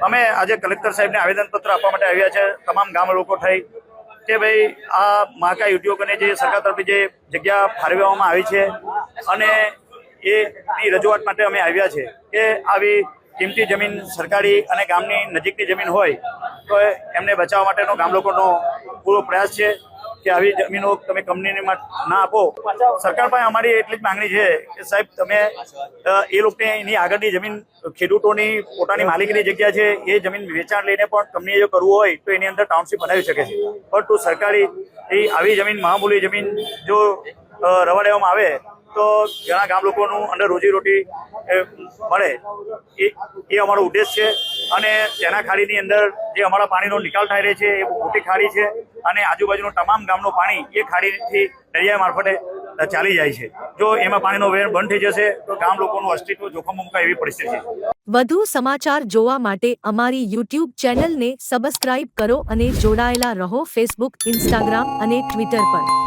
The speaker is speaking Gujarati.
અમે આજે કલેક્ટર સાહેબને આવેદનપત્ર આપવા માટે આવ્યા છે તમામ ગામ લોકો થઈ કે ભાઈ આ મહાકાય ઉદ્યોગોને જે સરકાર તરફથી જે જગ્યા ફાળવવામાં આવી છે અને એની રજૂઆત માટે અમે આવ્યા છે કે આવી કિંમતી જમીન સરકારી અને ગામની નજીકની જમીન હોય તો એમને બચાવવા માટેનો ગામ લોકોનો પૂરો પ્રયાસ છે કે આવી જમીનો તમે કંપનીને ના આપો। સરકાર પાસે અમારી એટલી જ માંગણી છે કે સાહેબ તમે એ લોકોને એની આગળની જમીન ખેડૂતોની પોતાની માલિકીની જગ્યા છે એ જમીન વેચાણ લઈને પણ કંપનીએ જો કરવું હોય તો એની અંદર ટાઉનશીપ બનાવી શકે છે, પરંતુ સરકારી આવી જમીન મહામૂલી જમીન જો રવા દેવામાં આવે તો ઘણા ગામ લોકોનું અંદર રોજીરોટી મળે એ અમારો ઉદ્દેશ છે। અને તેના ખાડીની અંદર જે અમારા પાણીનો નિકાલ થઈ રહ્યો છે એ મોટી ખાડી છે અને આજુબાજુનું તમામ ગામનું પાણી એ ખાડીથી દરિયા મારફતે ચાલી જાય છે। જો એમાં પાણીનો વેણ બંધ થઈ જશે તો ગામ લોકોનું અસ્તિત્વ જોખમમાં મુકાય એવી પરિસ્થિતિ છે। વધુ સમાચાર જોવા માટે અમારી YouTube ચેનલને સબસ્ક્રાઇબ કરો અને જોડાયેલા રહો Facebook, Instagram અને Twitter પર।